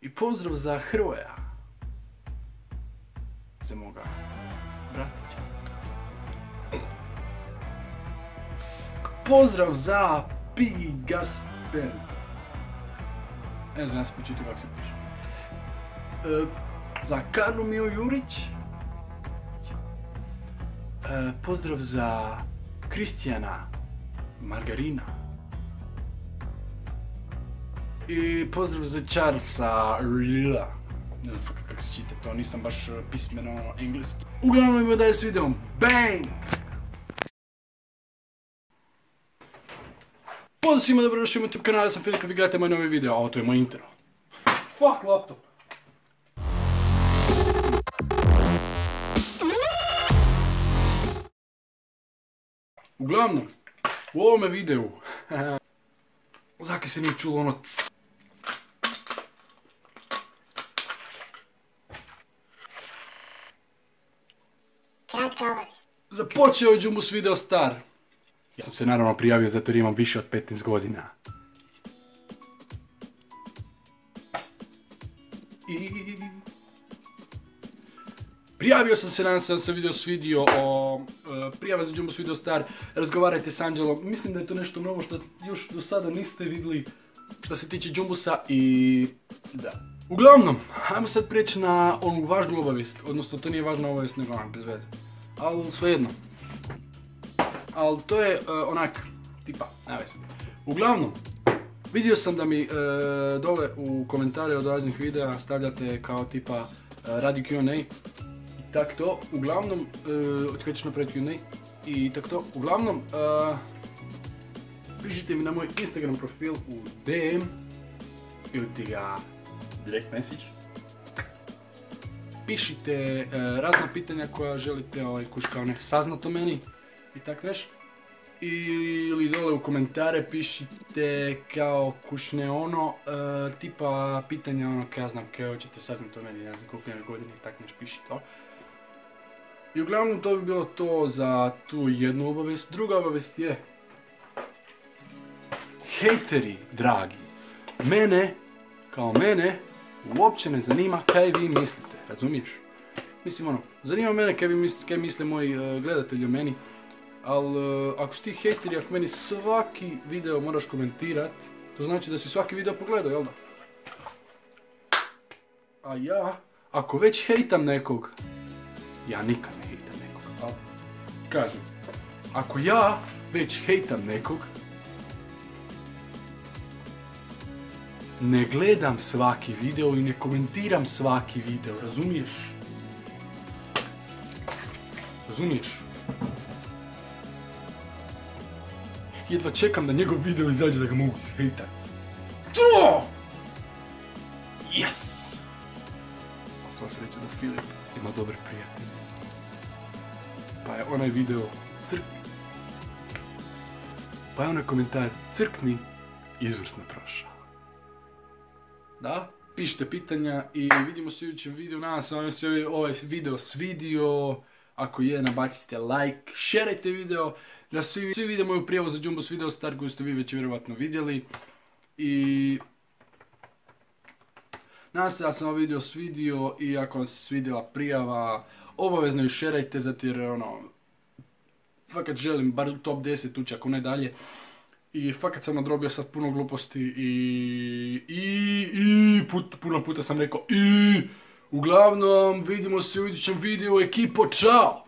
I pozdrav za Hrvoja. Za moga bratića. Pozdrav za Pigi Gasper. Ne znam, ja sam počitio kako se piše. Za Karlomiju Jurić. Pozdrav za Kristijana Margarina. I pozdrav za Charlesa Rilla. Ne znam kako se čita to, nisam baš pismeno engleski. Uglavnom idemo dalje s videom. Bang! Pozdrav svima, dobrodošli u YouTube kanal, ja sam Filip, vi gledate moj novi video, a ovo to je moj intro. Fuck laptop! Uglavnom, u ovome videu, zakaj se nije čulo ono c. Započeo je Jumbus video star. Ja sam se naravno prijavio zato jer imam više od 15 godina. Prijavio sam se, nadam se da sam video svidio o prijava za Jumbus video star. Razgovarajte s Anđelom. Mislim da je to nešto novo što još do sada niste vidjeli što se tiče Jumbusa i da. Uglavnom, ajmo sad prijeći na onu važnu obavijest. Odnosno, to nije važna obavijest, nego onak, bez veze. Ali svejedno. Ali to je onak, tipa, ne veze. Uglavnom, vidio sam da mi dole u komentare od raznih videa stavljate kao tipa radi Q&A i tak to. Uglavnom, od kada ću napraviti Q&A i tak to. Uglavnom, pišite mi na moj Instagram profil u DM ili ti ga direct message. Pišite razna pitanja koja želite kuš kao nek saznat o meni i tak neš. Ili dole u komentare pišite kao kušne ono, tipa pitanja ono kaj ja znam kaj hoćete saznat o meni, ne znam koliko imaš godine i tak neš, piši to. I uglavnom to bi bilo to za tu jednu obavijest. Druga obavijest je, hejteri dragi, mene, kao mene, uopće ne zanima kaj vi mislite, razumiješ? Mislim ono, zanima mene kaj misle moji gledatelji o meni, ali ako si ti hejteri, ako meni svaki video moraš komentirat, to znači da si svaki video pogledao, jel da? A ja, ako već hejtam nekog, ja nikad ne hejtam nekog, ali kažem, ako ja već hejtam nekog, ne gledam svaki video i ne komentiram svaki video, razumiješ? Razumiješ? Jedva čekam da njegov video izađe da ga mogu ishejtat. To! Yes! A sva sreća da Filip ima dobre prijatelje. Pa je onaj video crkni. Pa je onaj komentar crkni izvrsno prošao. Da, pišite pitanja i vidimo se u idućem videu. Nadam se vam se ovaj video svidio. Ako je, nabacite like, šerajte video. Da svi vide moju prijavu za Jumbus video star koju ste vi već vjerovatno vidjeli. I nadam se da sam vam video svidio i ako vam se svidjela prijava, obavezno ju šerajte zato jer ono, fakat želim bar u top 10 ući ako ne dalje. I fakat sam nadrobio sad puno gluposti puno puta sam rekao uglavnom vidimo se u idućem videu, ekipo, čao!